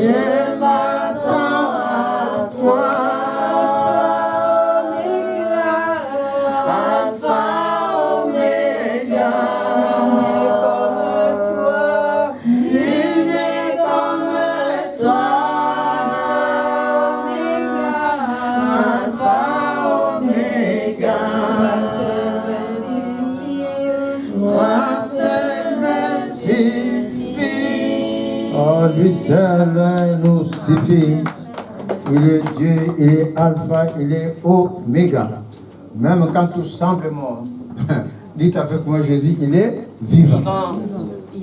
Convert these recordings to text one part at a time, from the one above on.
Je m'attends à toi. Lui seul nous suffit. Il est Dieu, il est Alpha, il est Oméga. Même quand tout semble mort, dites avec moi Jésus, il est vivant.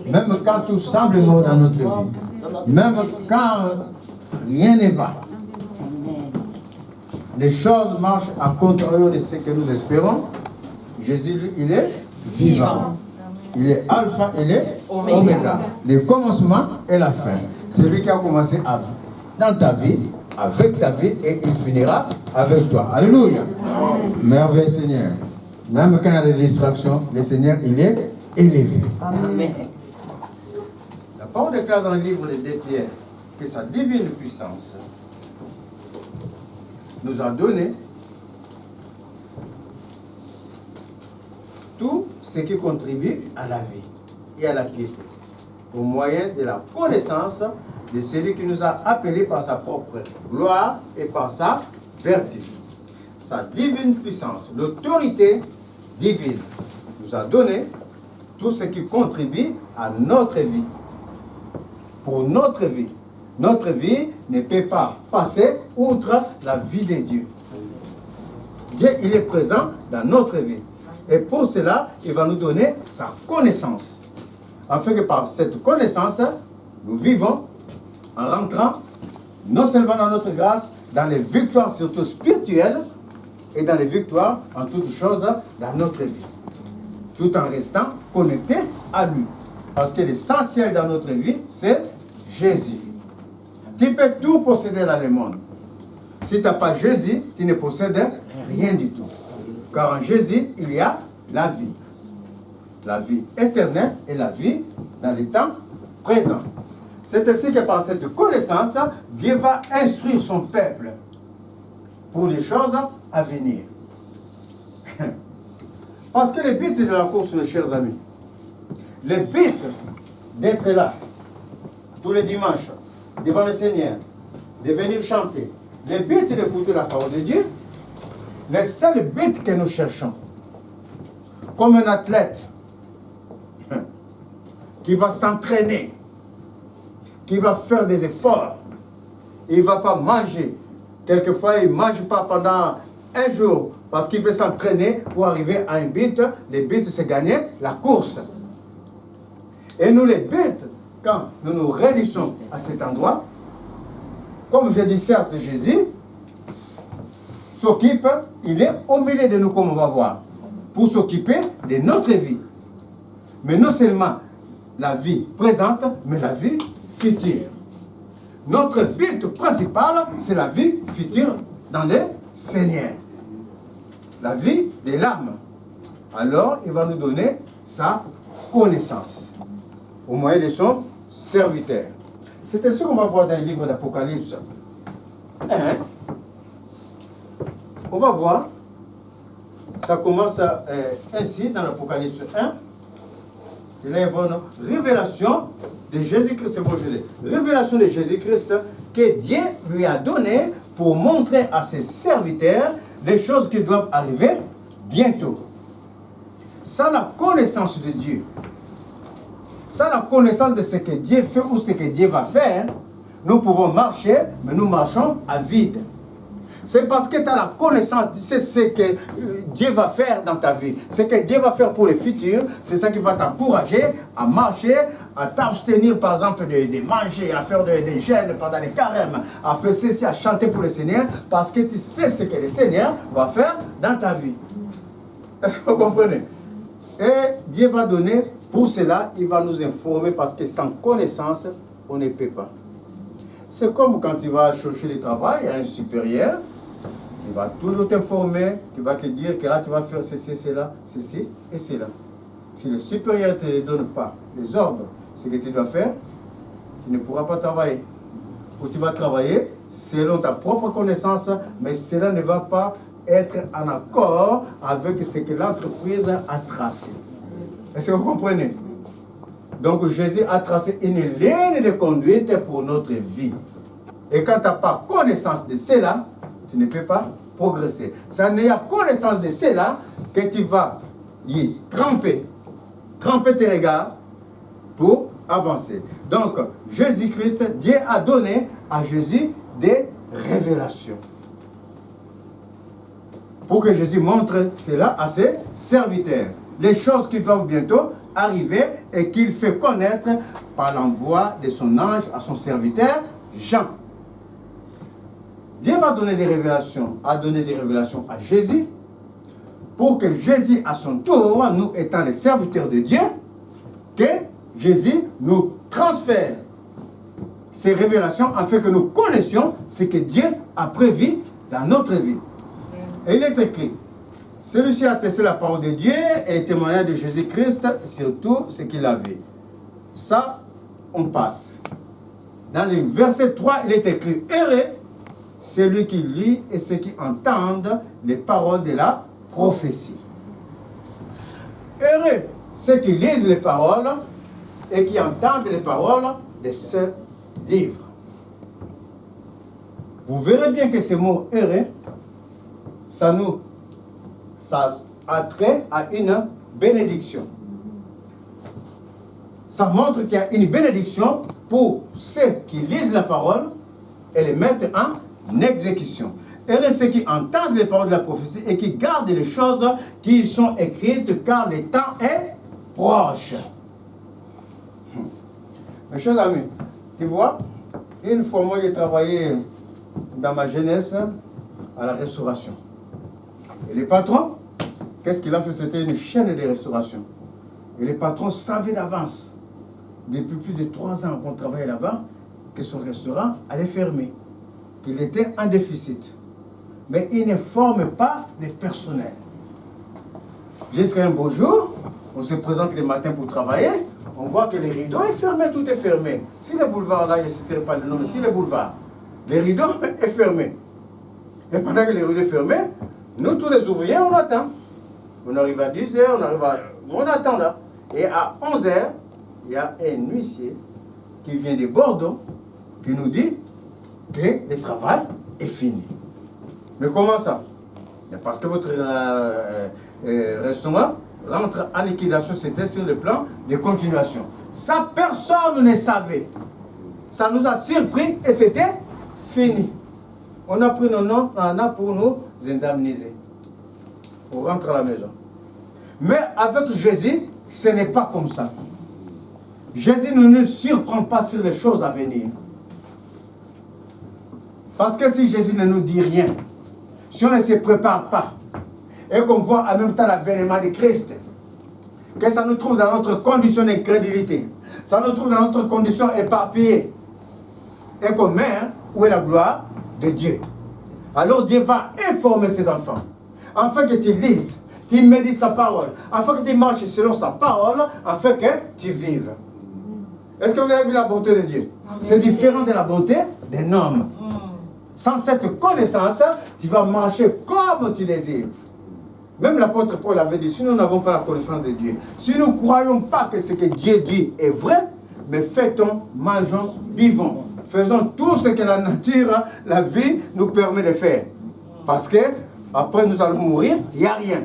Même quand tout semble mort dans notre vie, même quand rien ne va, les choses marchent à contrario de ce que nous espérons. Jésus, lui, il est vivant. Il est Alpha, il est Oméga. Le commencement et la fin. C'est lui qui a commencé dans ta vie, avec ta vie, et il finira avec toi. Alléluia. Merveilleux Seigneur. Même quand il y a des distractions, le Seigneur, il est élevé. Amen. La parole déclare dans le livre des Pierre que sa divine puissance nous a donné tout ce qui contribue à la vie et à la piété, au moyen de la connaissance de celui qui nous a appelés par sa propre gloire et par sa vertu. Sa divine puissance, l'autorité divine, nous a donné tout ce qui contribue à notre vie. Pour notre vie. Notre vie ne peut pas passer outre la vie de Dieu. Dieu, il est présent dans notre vie. Et pour cela, il va nous donner sa connaissance. Afin que par cette connaissance, nous vivons en rentrant non seulement dans notre grâce, dans les victoires surtout spirituelles, et dans les victoires en toutes choses dans notre vie. Tout en restant connecté à lui. Parce que l'essentiel dans notre vie, c'est Jésus. Tu peux tout posséder dans le monde. Si tu n'as pas Jésus, tu ne possèdes rien du tout. Car en Jésus, il y a la vie. La vie éternelle et la vie dans les temps présents. C'est ainsi que par cette connaissance, Dieu va instruire son peuple pour les choses à venir. Parce que le but de la course, mes chers amis, le but d'être là, tous les dimanches, devant le Seigneur, de venir chanter, le but d'écouter la parole de Dieu, le seul but que nous cherchons, comme un athlète qui va s'entraîner, qui va faire des efforts, il ne va pas manger. Quelquefois, il ne mange pas pendant un jour parce qu'il veut s'entraîner pour arriver à un but. Le but, c'est gagner la course. Et nous, le but, quand nous nous réunissons à cet endroit, comme je dis, certes, Jésus s'occupe, il est au milieu de nous, comme on va voir, pour s'occuper de notre vie. Mais non seulement la vie présente, mais la vie future. Notre but principal, c'est la vie future dans le Seigneur. La vie de l'âme. Alors, il va nous donner sa connaissance au moyen de son serviteur. C'est ainsi qu'on va voir dans le livre d'Apocalypse. On va voir, ça commence ainsi dans l'Apocalypse 1. C'est là, il va une révélation de Jésus-Christ, c'est bon, je l'ai. Révélation de Jésus-Christ que Dieu lui a donné pour montrer à ses serviteurs les choses qui doivent arriver bientôt. Sans la connaissance de Dieu, sans la connaissance de ce que Dieu fait ou ce que Dieu va faire, nous pouvons marcher, mais nous marchons à vide. C'est parce que tu as la connaissance, c'est ce que Dieu va faire dans ta vie. Ce que Dieu va faire pour le futur, c'est ça qui va t'encourager à marcher, à t'abstenir par exemple de manger, à faire des jeûnes pendant les carêmes, à faire ceci, à chanter pour le Seigneur, parce que tu sais ce que le Seigneur va faire dans ta vie. Est-ce que vous comprenez? Et Dieu va donner, pour cela, il va nous informer, parce que sans connaissance, on ne peut pas. C'est comme quand tu vas chercher le travail à un supérieur, il va toujours t'informer, il va te dire que là tu vas faire ceci, cela, ceci et cela. Si le supérieur ne te donne pas les ordres, ce que tu dois faire, tu ne pourras pas travailler. où tu vas travailler selon ta propre connaissance, mais cela ne va pas être en accord avec ce que l'entreprise a tracé. Est-ce que vous comprenez? Donc Jésus a tracé une ligne de conduite pour notre vie. Et quand tu n'as pas connaissance de cela, tu ne peux pas progresser. Ça n'est à connaissance de cela que tu vas y tremper tes regards pour avancer. Donc, Jésus-Christ, Dieu a donné à Jésus des révélations. Pour que Jésus montre cela à ses serviteurs. Les choses qui doivent bientôt arriver et qu'il fait connaître par l'envoi de son ange à son serviteur Jean. Dieu va donner des révélations, a donné des révélations à Jésus, pour que Jésus, à son tour, nous étant les serviteurs de Dieu, que Jésus nous transfère ces révélations afin que nous connaissions ce que Dieu a prévu dans notre vie. Et il est écrit, celui-ci a testé la parole de Dieu et les témoignages de Jésus-Christ sur tout ce qu'il a vu. Ça, on passe. Dans le verset 3, il est écrit, heureux celui qui lit et ceux qui entendent les paroles de la prophétie. Heureux ceux qui lisent les paroles et qui entendent les paroles de ce livre. Vous verrez bien que ce mot heureux, ça a trait à une bénédiction. Ça montre qu'il y a une bénédiction pour ceux qui lisent la parole et les mettent en exécution. Heureux ceux qui entendent les paroles de la prophétie et qui gardent les choses qui y sont écrites, car le temps est proche. Mes chers amis, tu vois, une fois moi j'ai travaillé dans ma jeunesse à la restauration. Et les patrons, qu'est-ce qu'il a fait? C'était une chaîne de restauration. Et les patrons savaient d'avance, depuis plus de 3 ans qu'on travaillait là-bas, que son restaurant allait fermer, qu'il était en déficit. Mais il ne forme pas les personnels. Jusqu'à un beau jour, on se présente le matin pour travailler, on voit que les rideaux sont fermés, tout est fermé. Si le boulevard là, je ne citerai pas le nom, mais si le boulevard, les rideaux est fermé. Et pendant que les rideaux sont fermés, nous tous les ouvriers, on attend. On arrive à 10h, on attend là. Et à 11h, il y a un huissier qui vient de Bordeaux, qui nous dit que le travail est fini. Mais comment ça? Parce que votre restaurant rentre en liquidation, c'était sur le plan de continuation. Ça, personne ne savait. Ça nous a surpris et c'était fini. On a pris nos noms, on a pour nous indemniser. On rentre à la maison. Mais avec Jésus, ce n'est pas comme ça. Jésus ne nous surprend pas sur les choses à venir. Parce que si Jésus ne nous dit rien, si on ne se prépare pas, et qu'on voit en même temps l'avènement de Christ, que ça nous trouve dans notre condition d'incrédulité, ça nous trouve dans notre condition éparpillée, et qu'on met où est la gloire de Dieu. Alors Dieu va informer ses enfants, afin que tu lises, tu médites sa parole, afin que tu marches selon sa parole, afin que tu vives. Est-ce que vous avez vu la bonté de Dieu? C'est différent de la bonté d'un homme. Sans cette connaissance, tu vas marcher comme tu désires. Même l'apôtre Paul avait dit, si nous n'avons pas la connaissance de Dieu, si nous ne croyons pas que ce que Dieu dit est vrai, mais faisons, mangeons, vivons. Faisons tout ce que la nature, la vie nous permet de faire. Parce que après nous allons mourir, il n'y a rien.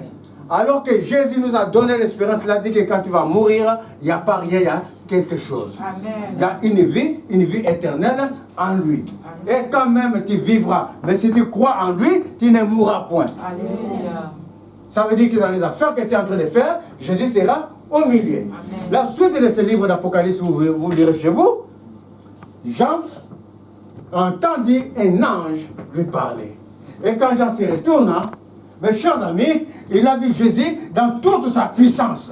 Alors que Jésus nous a donné l'espérance, il a dit que quand tu vas mourir, il n'y a pas rien, il y a quelque chose. Amen. Il y a une vie éternelle en lui. Amen. Et quand même tu vivras. Mais si tu crois en lui, tu ne mourras point. Alléluia. Ça veut dire que dans les affaires que tu es en train de faire, Jésus sera au milieu. Amen. La suite de ce livre d'Apocalypse, vous lirez chez vous. Jean entendit un ange lui parler. Et quand Jean se retourna, mes chers amis, il a vu Jésus dans toute sa puissance.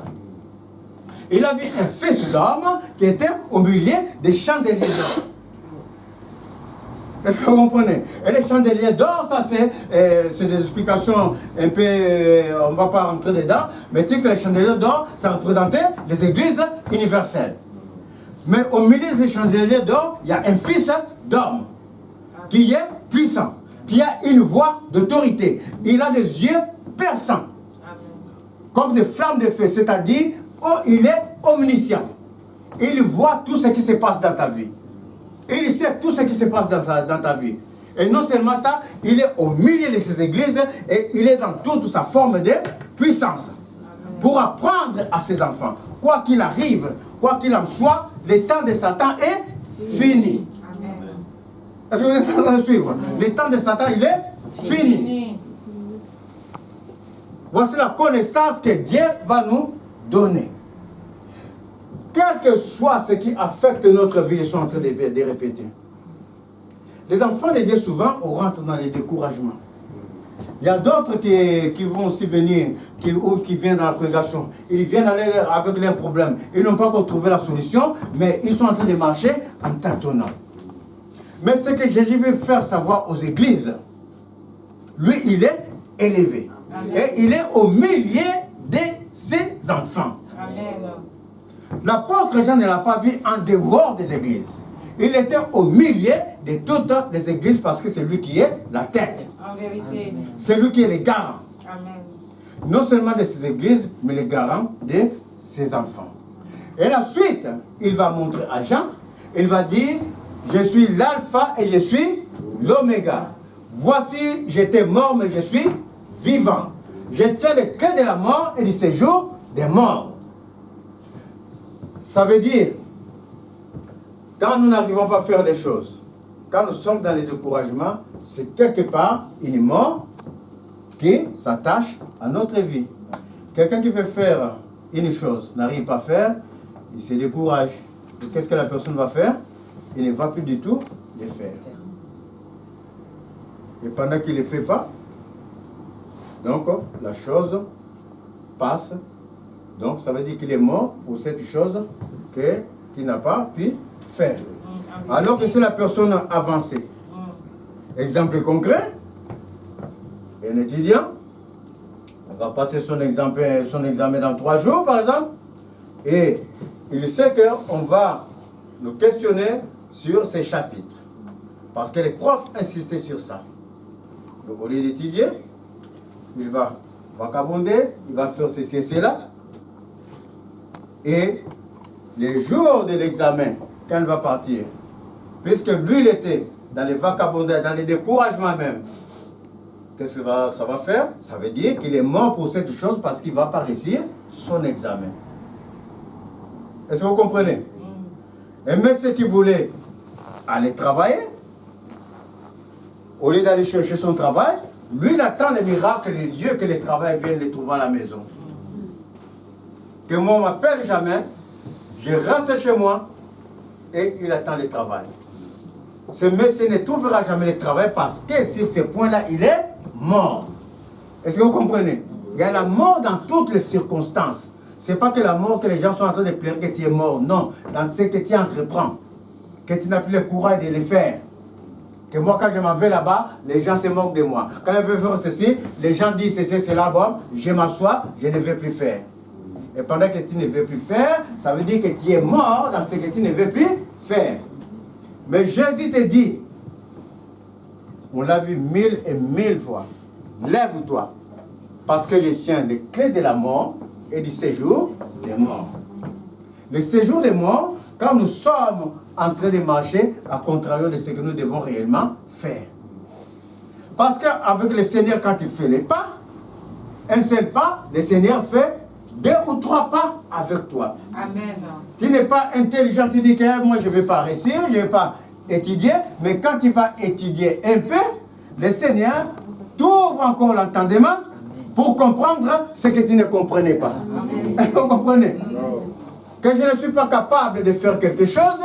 Il a vu un fils d'homme qui était au milieu des chandeliers d'or. Est-ce que vous comprenez? Et les chandeliers d'or, ça c'est des explications un peu, on ne va pas rentrer dedans, mais tu sais que les chandeliers d'or, ça représentait les églises universelles. Mais au milieu de ces chandeliers d'or, il y a un fils d'homme qui est puissant, qui a une voix d'autorité. Il a des yeux perçants, comme des flammes de feu, c'est-à-dire, il est omniscient. Il voit tout ce qui se passe dans ta vie. Il sait tout ce qui se passe dans ta vie. Et non seulement ça, il est au milieu de ces églises et il est dans toute sa forme de puissance. Pour apprendre à ses enfants, quoi qu'il arrive, quoi qu'il en soit, le temps de Satan est fini. Est-ce que vous êtes en train de suivre? Le temps de Satan, il est fini. Voici la connaissance que Dieu va nous donner. Quel que soit ce qui affecte notre vie, je suis en train de répéter. Les enfants de Dieu, souvent, on rentre dans les découragements. Il y a d'autres qui vont aussi venir, qui viennent dans la congrégation. Ils viennent avec leurs problèmes. Ils n'ont pas encore trouvé la solution, mais ils sont en train de marcher en tâtonnant. Mais ce que Jésus veut faire savoir aux églises, lui, il est élevé. Amen. Et il est au milieu de ses enfants. L'apôtre Jean ne l'a pas vu en dehors des églises. Il était au milieu de toutes les églises parce que c'est lui qui est la tête. En vérité. C'est lui qui est le garant. Amen. Non seulement de ces églises, mais le garant de ses enfants. Et la suite, il va montrer à Jean, il va dire, je suis l'alpha et je suis l'oméga. Voici, j'étais mort, mais je suis vivant. Je tiens les clés de la mort et du séjour des morts. Ça veut dire, quand nous n'arrivons pas à faire des choses, quand nous sommes dans les découragements, c'est quelque part une mort qui s'attache à notre vie. Quelqu'un qui veut faire une chose, n'arrive pas à faire, il se décourage. Et qu'est-ce que la personne va faire? Il ne va plus du tout le faire. Et pendant qu'il ne le fait pas, donc la chose passe. Donc ça veut dire qu'il est mort pour cette chose qu'il n'a pas pu faire. Alors que c'est la personne avancée. Exemple concret, un étudiant, on va passer son examen dans 3 jours par exemple, et il sait qu'on va nous questionner sur ces chapitres. Parce que les profs insistaient sur ça. Donc au lieu d'étudier, il va vagabonder, il va faire ceci et cela. Et les jours de l'examen, quand il va partir, puisque lui il était dans les vagabondages, dans les découragements même, qu'est-ce que ça va faire? Ça veut dire qu'il est mort pour cette chose parce qu'il ne va pas réussir son examen. Est-ce que vous comprenez? Et même ceux qui voulaient aller travailler, au lieu d'aller chercher son travail, lui il attend le miracle de Dieu que le travail vienne le trouver à la maison. Que moi on m'appelle jamais, je reste chez moi et il attend le travail. Ce monsieur ne trouvera jamais le travail parce que sur ce point-là, il est mort. Est-ce que vous comprenez? Il y a la mort dans toutes les circonstances. Ce n'est pas que la mort que les gens sont en train de pleurer que tu es mort. Non, dans ce que tu entreprends, que tu n'as plus le courage de le faire. Que moi, quand je m'en vais là-bas, les gens se moquent de moi. Quand je veux faire ceci, les gens disent ceci, cela, bon, je m'assois, je ne veux plus faire. Et pendant que tu ne veux plus faire, ça veut dire que tu es mort dans ce que tu ne veux plus faire. Mais Jésus te dit, on l'a vu 1000 et 1000 fois, lève-toi, parce que je tiens les clés de la mort et du séjour des morts. Le séjour des morts, quand nous sommes en train de marcher à contrario de ce que nous devons réellement faire. Parce qu'avec le Seigneur, quand tu fais les pas, un seul pas, le Seigneur fait 2 ou 3 pas avec toi. Amen. Tu n'es pas intelligent, tu dis que moi je ne vais pas réussir, je ne vais pas étudier, mais quand tu vas étudier un peu, le Seigneur t'ouvre encore l'entendement pour comprendre ce que tu ne comprenais pas. Vous comprenez? Que je ne suis pas capable de faire quelque chose,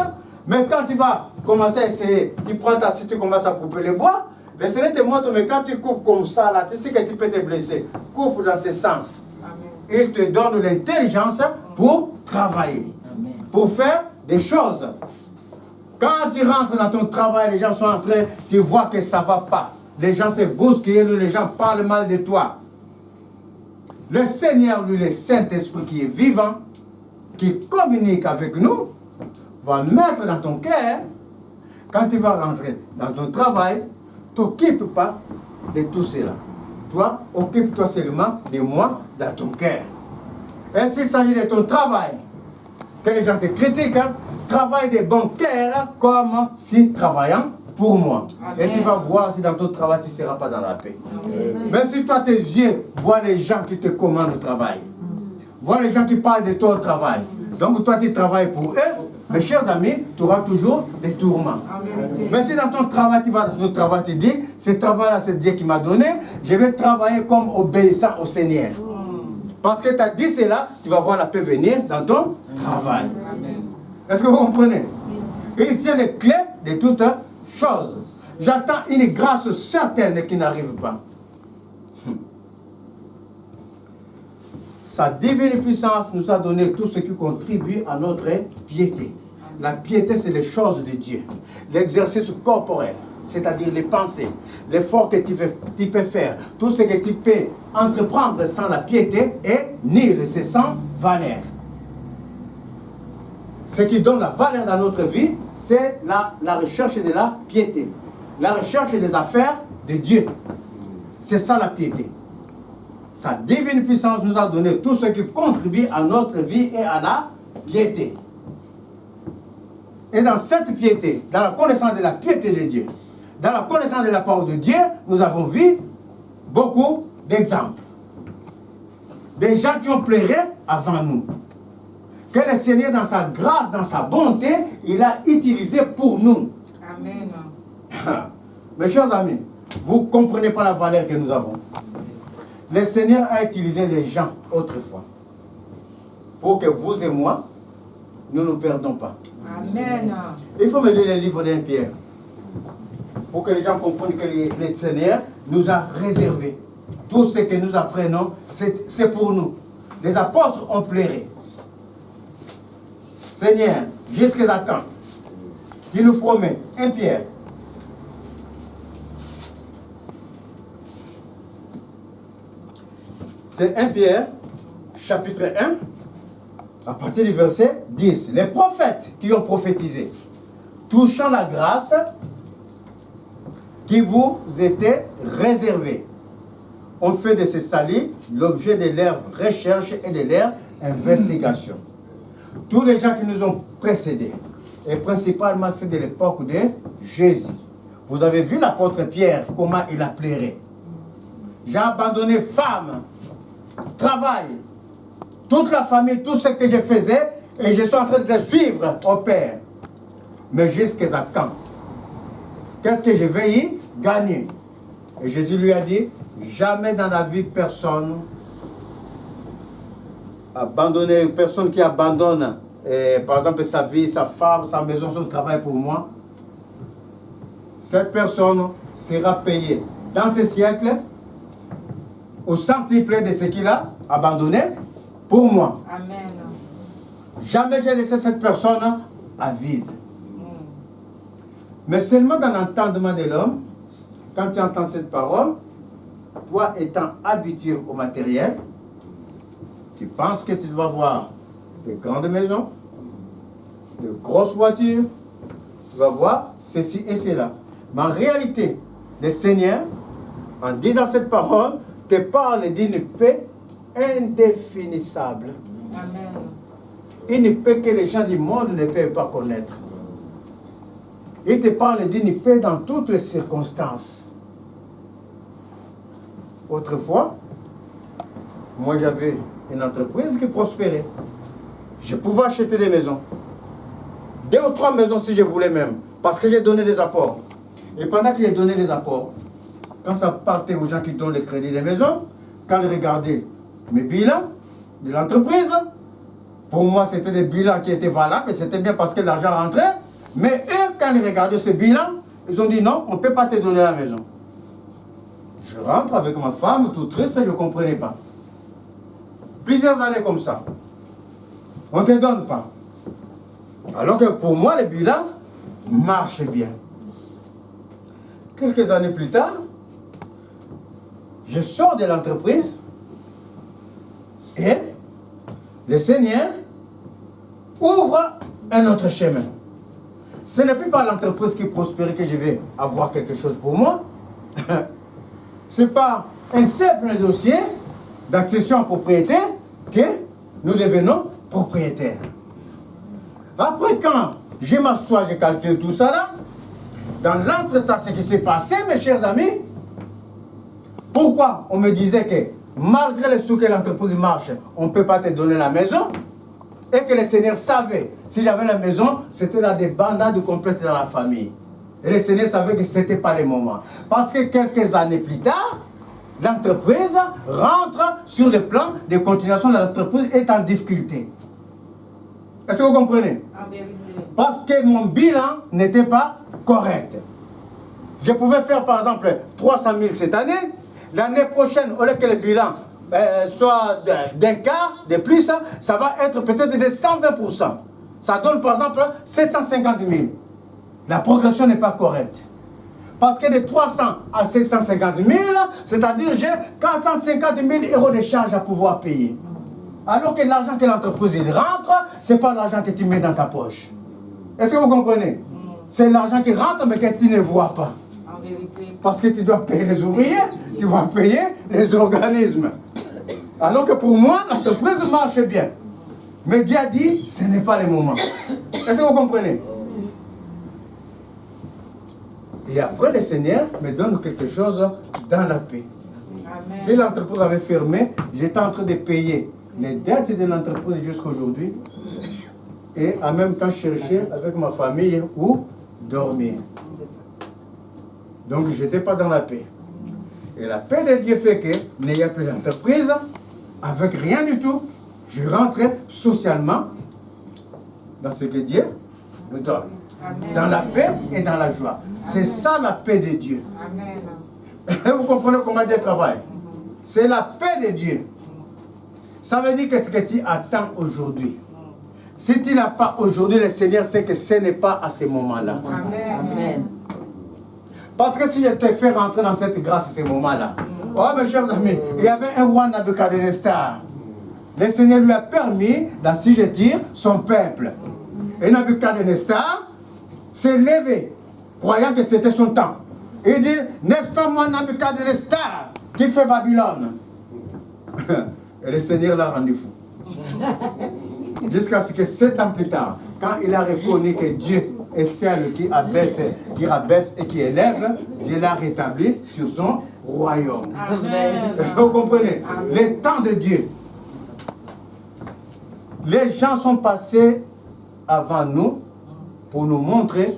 mais quand tu vas commencer à essayer, tu prends ta scie, tu commences à couper le bois, le Seigneur te montre, mais quand tu coupes comme ça, là, tu sais que tu peux te blesser. Coupe dans ce sens. Il te donne l'intelligence pour travailler, pour faire des choses. Quand tu rentres dans ton travail, les gens sont en train, tu vois que ça ne va pas. Les gens se bousculent, les gens parlent mal de toi. Le Seigneur, lui, le Saint-Esprit qui est vivant, qui communique avec nous, va mettre dans ton cœur, quand tu vas rentrer dans ton travail, t'occupe pas de tout cela. Toi, occupe-toi seulement de moi dans ton cœur. Et s'il s'agit de ton travail, que les gens te critiquent, travaille de bon cœur comme si travaillant pour moi. Amen. Et tu vas voir si dans ton travail tu ne seras pas dans la paix. Amen. Mais si toi tes yeux voient les gens qui te commandent le travail, voient les gens qui parlent de toi au travail, donc toi tu travailles pour eux, mes chers amis, tu auras toujours des tourments. Amen. Mais si dans ton travail, tu vas dans ton travail, tu dis, ce travail-là, c'est Dieu qui m'a donné, je vais travailler comme obéissant au Seigneur. Parce que tu as dit cela, tu vas voir la paix venir dans ton travail. Est-ce que vous comprenez? Il tient les clés de toutes choses. J'attends une grâce certaine qui n'arrive pas. Sa divine puissance nous a donné tout ce qui contribue à notre piété. La piété, c'est les choses de Dieu. L'exercice corporel, c'est-à-dire les pensées, l'effort que tu peux faire, tout ce que tu peux entreprendre sans la piété est nul, c'est sans valeur. Ce qui donne la valeur dans notre vie, c'est la recherche de la piété. La recherche des affaires de Dieu. C'est ça la piété. Sa divine puissance nous a donné tout ce qui contribue à notre vie et à la piété. Et dans cette piété, dans la connaissance de la piété de Dieu, dans la connaissance de la parole de Dieu, nous avons vu beaucoup d'exemples. Des gens qui ont pleuré avant nous. Que le Seigneur, dans sa grâce, dans sa bonté, il a utilisé pour nous. Amen. Mes chers amis, vous ne comprenez pas la valeur que nous avons. Le Seigneur a utilisé les gens autrefois pour que vous et moi, nous ne nous perdons pas. Amen. Il faut me lire le livre d'Un Pierre pour que les gens comprennent que le Seigneur nous a réservé. Tout ce que nous apprenons, c'est pour nous. Les apôtres ont pleuré. Seigneur, jusqu'à quand? Il nous promet, 1 Pierre. C'est 1 Pierre, chapitre 1, à partir du verset 10. Les prophètes qui ont prophétisé, touchant la grâce qui vous était réservée, ont fait de ce salut l'objet de leur recherche et de leur investigation. Tous les gens qui nous ont précédés, et principalement ceux de l'époque de Jésus. Vous avez vu l'apôtre Pierre, comment il a pleuré. J'ai abandonné femme, travail, toute la famille, tout ce que je faisais, et je suis en train de le suivre au Père. Mais jusqu'à quand? Qu'est-ce que je vais y gagner? Et Jésus lui a dit, jamais dans la vie personne abandonner, personne qui abandonne, par exemple, sa vie, sa femme, sa maison, son travail pour moi, cette personne sera payée dans ce siècle au centuple de ce qu'il a abandonné pour moi. Amen. Jamais j'ai laissé cette personne à vide. Mais seulement dans l'entendement de l'homme, quand tu entends cette parole, toi étant habitué au matériel, tu penses que tu dois voir de grandes maisons, de grosses voitures, tu vas voir ceci et cela. Mais en réalité, le Seigneur, en disant cette parole, te parle d'une paix indéfinissable. Amen. Une paix que les gens du monde ne peuvent pas connaître. Il te parle d'une paix dans toutes les circonstances. Autrefois, moi j'avais une entreprise qui prospérait. Je pouvais acheter des maisons. 2 ou 3 maisons si je voulais même. Parce que j'ai donné des apports. Et pendant que j'ai donné des apports, quand ça partait aux gens qui donnent les crédits des maisons, quand ils regardaient mes bilans de l'entreprise, pour moi c'était des bilans qui étaient valables et c'était bien parce que l'argent rentrait. Mais eux, quand ils regardaient ce bilan, ils ont dit non, on ne peut pas te donner la maison. Je rentre avec ma femme, tout triste, je ne comprenais pas. Plusieurs années comme ça. On ne te donne pas. Alors que pour moi, le bilan marche bien. Quelques années plus tard, je sors de l'entreprise et le Seigneur ouvre un autre chemin. ce n'est plus par l'entreprise qui prospère que je vais avoir quelque chose pour moi. C'est pas un simple dossier d'accession en propriété que nous devenons propriétaires. Après, quand je m'assois, je calcule tout ça là, dans l'entretemps, ce qui s'est passé, mes chers amis, pourquoi on me disait que malgré les sous que l'entreprise marche, on ne peut pas te donner la maison, et que le Seigneur savait, si j'avais la maison, c'était la débandade complète dans la famille. Et le Seigneur savait que ce n'était pas le moment. Parce que quelques années plus tard, l'entreprise rentre sur le plan de continuation de l'entreprise est en difficulté. Est-ce que vous comprenez? Parce que mon bilan n'était pas correct. Je pouvais faire par exemple 300 000 cette année. L'année prochaine, au lieu que le bilan soit d'un quart de plus, ça va être peut-être de 120%. Ça donne par exemple 750 000. La progression n'est pas correcte. Parce que de 300 à 750 000, c'est-à-dire j'ai 450 000 euros de charges à pouvoir payer. Alors que l'argent que l'entreprise rentre, ce n'est pas l'argent que tu mets dans ta poche. Est-ce que vous comprenez? C'est l'argent qui rentre mais que tu ne vois pas. En vérité. Parce que tu dois payer les ouvriers, tu vas payer les organismes. Alors que pour moi, l'entreprise marche bien. Mais Dieu a dit, ce n'est pas le moment. Est-ce que vous comprenez? Et après, le Seigneur me donne quelque chose dans la paix. Amen. Si l'entreprise avait fermé, j'étais en train de payer les dettes de l'entreprise jusqu'à aujourd'hui. Et en même temps, chercher avec ma famille où dormir. Donc, je n'étais pas dans la paix. Et la paix de Dieu fait que, n'ayant plus d'entreprise, avec rien du tout, je rentrais socialement dans ce que Dieu me donne. Amen. Dans la paix et dans la joie. C'est ça la paix de Dieu. Amen. Vous comprenez comment Dieu travaille? C'est la paix de Dieu. Ça veut dire que ce que tu attends aujourd'hui, si tu n'as pas aujourd'hui, le Seigneur sait que ce n'est pas à ce moment-là. Amen. Parce que si je te fais rentrer dans cette grâce à ce moment-là, oh mes chers amis, il y avait un roi Nabucodonosor. Le Seigneur lui a permis d'assujettir son peuple. Et Nabucodonosor s'est levé, croyant que c'était son temps. Il dit, n'est-ce pas moi Nabucodonosor qui fait Babylone? Et le Seigneur l'a rendu fou. Jusqu'à ce que 7 ans plus tard, quand il a reconnu que Dieu est celle qui abaisse et qui élève, Dieu l'a rétabli sur son royaume. Amen. Est-ce que vous comprenez? Le temps de Dieu. Les gens sont passés avant nous pour nous montrer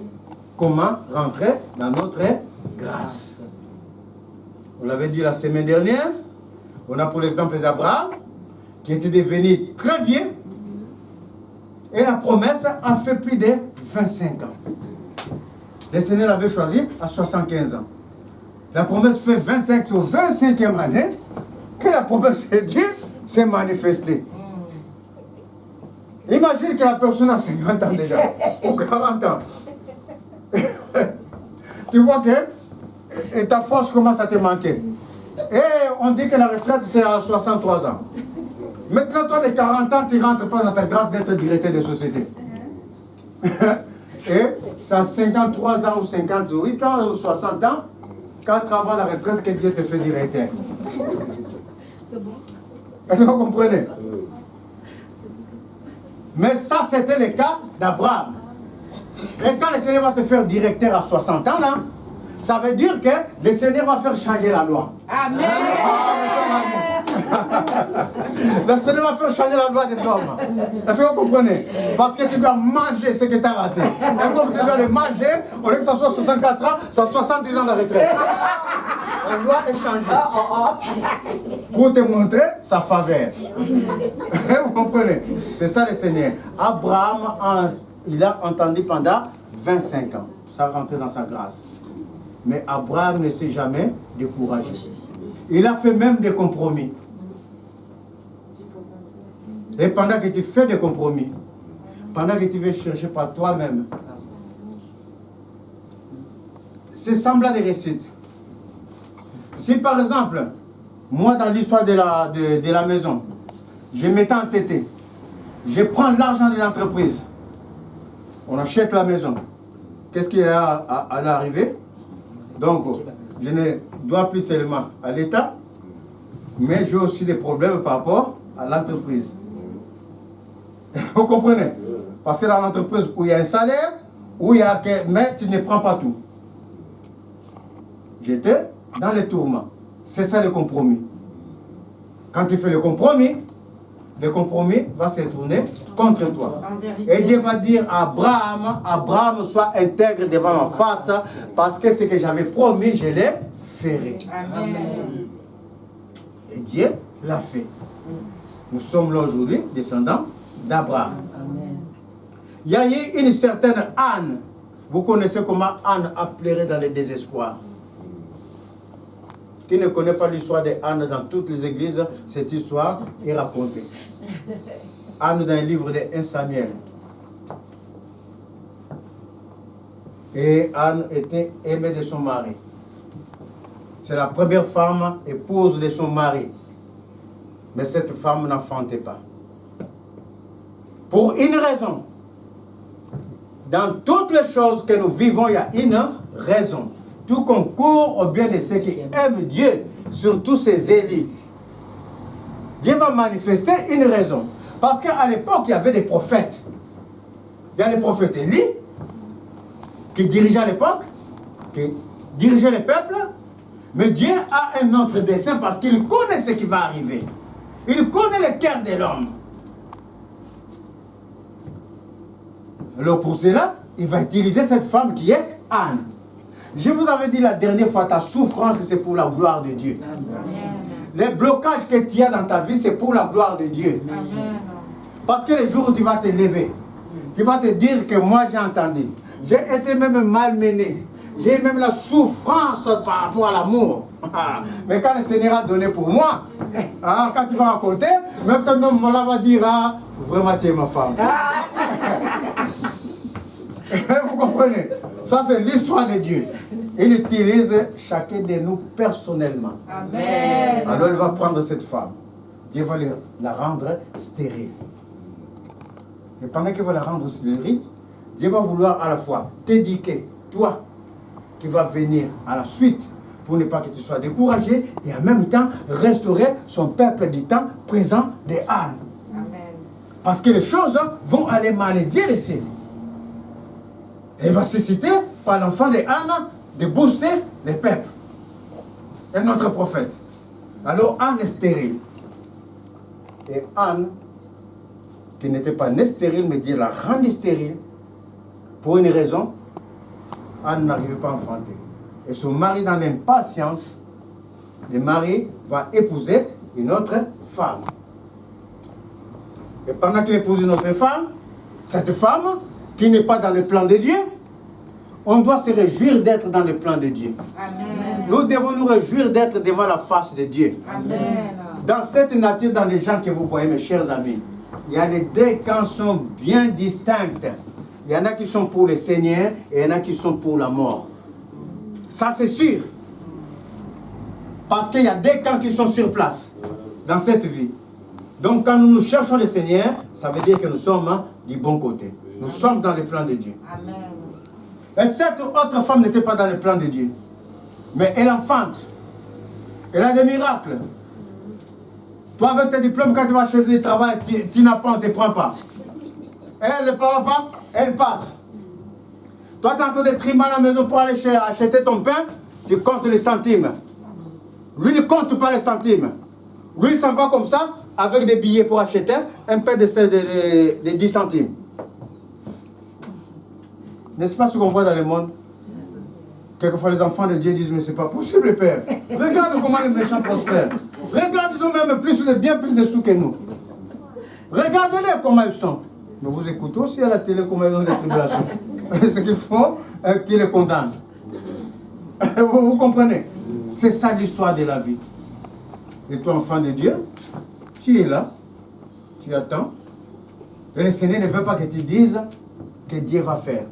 comment rentrer dans notre grâce. On l'avait dit la semaine dernière. On a pour l'exemple d'Abraham, qui était devenu très vieux. Et la promesse a fait plus de 25 ans. Le Seigneur l'avait choisi à 75 ans. La promesse fait 25 sur 25e année que la promesse de Dieu s'est manifestée. Imagine que la personne a 50 ans déjà, ou 40 ans. Tu vois que ta force commence à te manquer. Et on dit que la retraite c'est à 63 ans. Maintenant, toi, de 40 ans, tu ne rentres pas dans ta grâce d'être directeur de société. Et c'est à 53 ans ou 58 ans ou 60 ans, 4 ans avant la retraite, que Dieu te fait directeur. C'est bon. Est-ce que vous comprenez? Mais ça, c'était le cas d'Abraham. Et quand le Seigneur va te faire directeur à 60 ans, là, ça veut dire que le Seigneur va faire changer la loi. Amen. Le Seigneur va faire changer la loi des hommes. Est-ce que vous comprenez? Parce que tu dois manger ce que tu as raté. Et comme tu dois le manger, au lieu que ça soit 64 ans, ça soit 70 ans de retraite. La loi est changée. Pour te montrer sa faveur. Vous comprenez? C'est ça le Seigneur. Abraham, il a entendu pendant 25 ans. Ça rentre dans sa grâce. Mais Abraham ne s'est jamais découragé. Il a fait même des compromis. Et pendant que tu fais des compromis, pendant que tu veux chercher par toi-même, c'est semblant de réussite. Si par exemple, moi dans l'histoire de la maison, je m'étais entêté, je prends l'argent de l'entreprise, on achète la maison, qu'est-ce qui est à l'arrivée? Donc, je ne dois plus seulement à l'État, mais j'ai aussi des problèmes par rapport à l'entreprise. Vous comprenez? Parce que dans l'entreprise où il y a un salaire, où il y a mais tu ne prends pas tout. J'étais dans les tourments. C'est ça le compromis. Quand tu fais le compromis va se tourner contre toi. Et Dieu va dire à Abraham, Abraham, sois intègre devant ma face, parce que ce que j'avais promis, je l'ai fait. Amen. Et Dieu l'a fait. Nous sommes là aujourd'hui, descendants d'Abraham. Il y a eu une certaine Anne. Vous connaissez comment Anne a pleuré dans le désespoir. Qui ne connaît pas l'histoire de Anne dans toutes les églises, cette histoire est racontée. Anne dans le livre de 1 Samuel. Et Anne était aimée de son mari. C'est la première femme épouse de son mari. Mais cette femme n'enfantait pas. Pour une raison. Dans toutes les choses que nous vivons, il y a une raison. Tout concourt au bien de ceux qui aiment Dieu, surtout ses élus. Dieu va manifester une raison. Parce qu'à l'époque, il y avait des prophètes. Il y a les prophètes Élie, qui dirigeaient à l'époque, qui dirigeaient le peuple. Mais Dieu a un autre dessein parce qu'il connaît ce qui va arriver. Il connaît le cœur de l'homme. Alors pour cela, il va utiliser cette femme qui est Anne. Je vous avais dit la dernière fois, ta souffrance, c'est pour la gloire de Dieu. Amen. Les blocages que tu as dans ta vie, c'est pour la gloire de Dieu. Amen. Parce que le jour où tu vas te lever, tu vas te dire que moi j'ai entendu. J'ai été même malmené. J'ai même la souffrance par rapport à l'amour. Mais quand le Seigneur a donné pour moi, quand tu vas raconter, même ton homme là va dire, vraiment tu es ma femme. Vous comprenez? Ça c'est l'histoire de Dieu. Il utilise chacun de nous personnellement. Amen. Alors il va prendre cette femme. Dieu va la rendre stérile. Et pendant qu'il va la rendre stérile, Dieu va vouloir à la fois t'éduquer, toi, qui va venir à la suite, pour ne pas que tu sois découragé, et en même temps restaurer son peuple du temps présent de Anne. Amen. Parce que les choses vont aller mal, et Dieu le sait. Et il va susciter par l'enfant de Anne de booster les peuples. Et notre prophète. Alors Anne est stérile. Et Anne, qui n'était pas née stérile, mais Dieu l'a rendue stérile, pour une raison, Anne n'arrivait pas à enfanter. Et son mari, dans l'impatience, le mari va épouser une autre femme. Et pendant qu'il épouse une autre femme, cette femme, qui n'est pas dans le plan de Dieu, on doit se réjouir d'être dans le plan de Dieu. Amen. Nous devons nous réjouir d'être devant la face de Dieu. Amen. Dans cette nature, dans les gens que vous voyez, mes chers amis, il y a les deux camps sont bien distincts. Il y en a qui sont pour le Seigneur et il y en a qui sont pour la mort. Ça c'est sûr. Parce qu'il y a des camps qui sont sur place dans cette vie. Donc quand nous cherchons le Seigneur, ça veut dire que nous sommes du bon côté. Nous sommes dans le plan de Dieu. Amen. Et cette autre femme n'était pas dans le plan de Dieu. Mais elle enfante. Elle a des miracles. Toi avec tes diplômes, quand tu vas chercher le travail, tu n'as pas, on ne te prend pas. Elle ne parle pas, elle passe. Toi, tu es en train de trimer à la maison pour aller acheter ton pain, tu comptes les centimes. Lui, il ne compte pas les centimes. Lui, il s'en va comme ça, avec des billets pour acheter un pain de 10 centimes. N'est-ce pas ce qu'on voit dans le monde? Quelquefois, les enfants de Dieu disent, mais c'est pas possible, Père. Regarde comment les méchants prospèrent. Regarde, ils ont même bien plus de sous que nous. Regardez-les comment ils sont. Mais vous écoutez aussi à la télé comment ils ont des tribulations. Ce qu'il faut, qu'ils les condamnent. Vous comprenez? C'est ça l'histoire de la vie. Et toi, enfant de Dieu, tu es là, tu attends. Et le Seigneur ne veut pas que tu dises que Dieu va faire.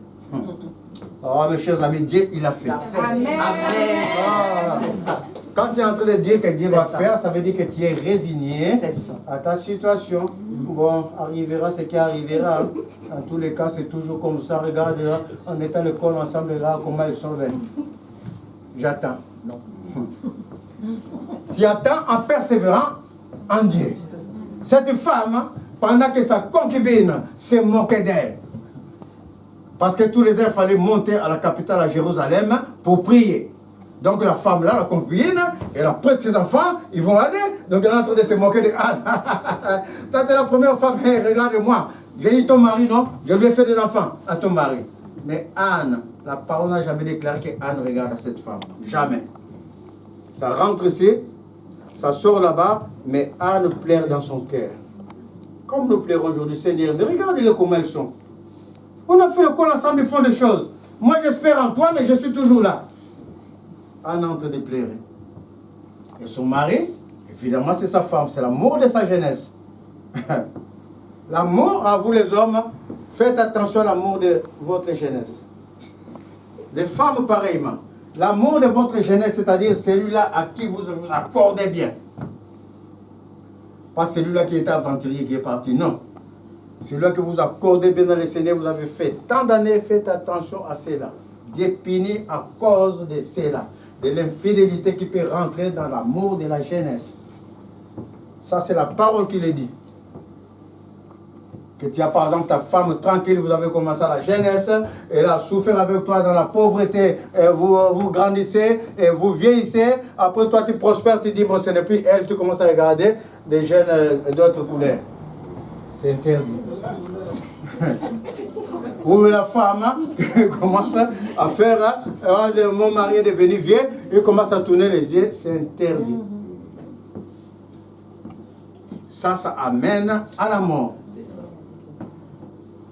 Oh, mes chers amis, Dieu, il a fait. Amen. Voilà. C'est ça. Quand tu es en train de dire que Dieu va faire, ça veut dire que tu es résigné à ta situation. Bon, arrivera ce qui arrivera. Dans tous les cas, c'est toujours comme ça. Regarde, là, on est à l'école ensemble, là, comment ils sont venus. J'attends. Non. Tu attends en persévérant en Dieu. Cette femme, pendant que sa concubine s'est moquée d'elle, parce que tous les heures, il fallait monter à la capitale, à Jérusalem, pour prier. Donc la femme là, la concubine, elle a prête ses enfants, ils vont aller. Donc elle est en train de se moquer de Anne. Toi, tu es la première femme, hey, regarde-moi. J'ai eu ton mari, non? Je lui ai fait des enfants à ton mari. Mais Anne, la parole n'a jamais déclaré que Anne regarde à cette femme. Jamais. Ça rentre ici, ça sort là-bas, mais Anne plaire dans son cœur. Comme nous plairons aujourd'hui, Seigneur, mais regardez-les comment elles sont. On a fait le col ensemble, ils font des choses. Moi, j'espère en toi, mais je suis toujours là. Anne est en train de pleurer. Et son mari, évidemment, c'est sa femme, c'est l'amour de sa jeunesse. L'amour, à vous les hommes, faites attention à l'amour de votre jeunesse. Les femmes, pareillement. L'amour de votre jeunesse, c'est-à-dire celui-là à qui vous vous accordez bien. Pas celui-là qui était aventurier, qui est parti, non. Celui-là que vous accordez bien dans le Seigneur, vous avez fait tant d'années, faites attention à cela. Dieu punit à cause de cela, de l'infidélité qui peut rentrer dans l'amour de la jeunesse. Ça, c'est la parole qui le dit. Que tu as par exemple ta femme tranquille, vous avez commencé à la jeunesse, elle a souffert avec toi dans la pauvreté, et vous grandissez, et vous vieillissez, après toi tu prospères, tu dis bon ce n'est plus elle, tu commences à regarder des jeunes d'autres couleurs. C'est interdit. Ou la femme commence à faire, mon mari est devenu vieux, il commence à tourner les yeux, c'est interdit. Ça amène à la mort.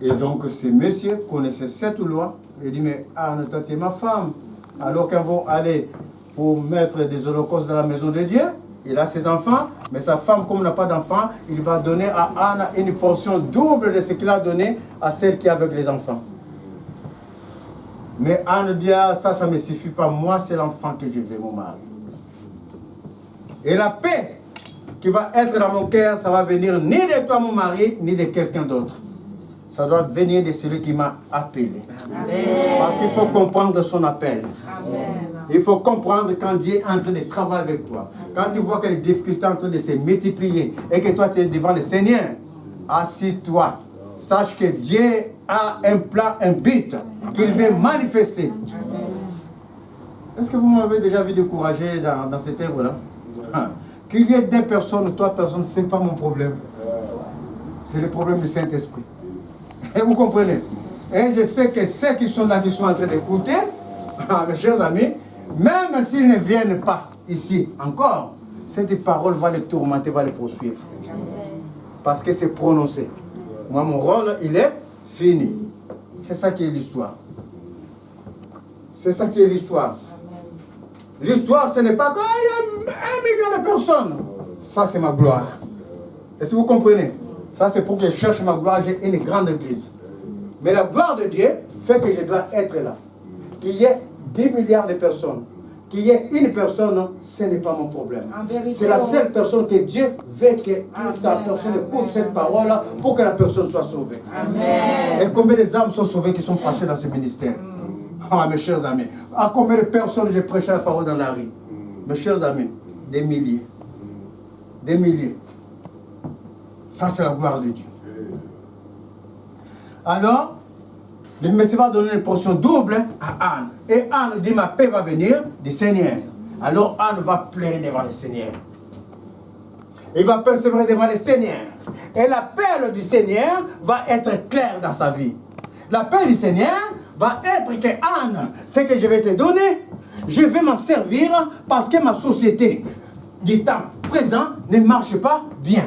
Et donc, ces messieurs connaissaient cette loi. Il dit, mais Anne, toi, tu es ma femme. Alors qu'elles vont aller pour mettre des holocaustes dans la maison de Dieu, il a ses enfants, mais sa femme, comme n'a pas d'enfants, il va donner à Anne une portion double de ce qu'il a donné à celle qui est avec les enfants. Mais Anne dit, ah, ça ne me suffit pas. Moi, c'est l'enfant que je veux, mon mari. Et la paix qui va être dans mon cœur, ça va venir ni de toi, mon mari, ni de quelqu'un d'autre. Ça doit venir de celui qui m'a appelé. Amen. Parce qu'il faut comprendre son appel. Amen. Il faut comprendre quand Dieu est en train de travailler avec toi. Quand tu vois que les difficultés sont en train de se multiplier et que toi tu es devant le Seigneur, assis-toi. Sache que Dieu a un plan, un but qu'il veut manifester. Est-ce que vous m'avez déjà vu décourager dans cette œuvre-là? Qu'il y ait 2 personnes ou 3 personnes, ce n'est pas mon problème. C'est le problème du Saint-Esprit. Et vous comprenez? Et je sais que ceux qui sont là, qui sont en train d'écouter, mes chers amis, même s'ils ne viennent pas ici encore, cette parole va les tourmenter, va les poursuivre. Parce que c'est prononcé. Moi, mon rôle, il est fini. C'est ça qui est l'histoire. C'est ça qui est l'histoire. L'histoire, ce n'est pas qu'il y a 1 million de personnes. Ça, c'est ma gloire. Est-ce que vous comprenez? Ça, c'est pour que je cherche ma gloire, j'ai une grande église. Mais la gloire de Dieu fait que je dois être là. Qu'il y ait 10 milliards de personnes, qu'il y ait une personne, ce n'est pas mon problème. C'est la seule personne que Dieu veut que sa personne écoute cette parole pour que la personne soit sauvée. Amen. Et combien des âmes sont sauvées qui sont passées dans ce ministère? Ah, mes chers amis, à combien de personnes j'ai prêché la parole dans la rue? Mes chers amis, des milliers. Des milliers. Ça, c'est la gloire de Dieu. Alors, le Messie va donner une portion double à Anne. Et Anne dit, ma paix va venir du Seigneur. Alors Anne va pleurer devant le Seigneur. Il va persévérer devant le Seigneur. Et la paix du Seigneur va être claire dans sa vie. La paix du Seigneur va être que Anne, ce que je vais te donner, je vais m'en servir parce que ma société du temps présent ne marche pas bien.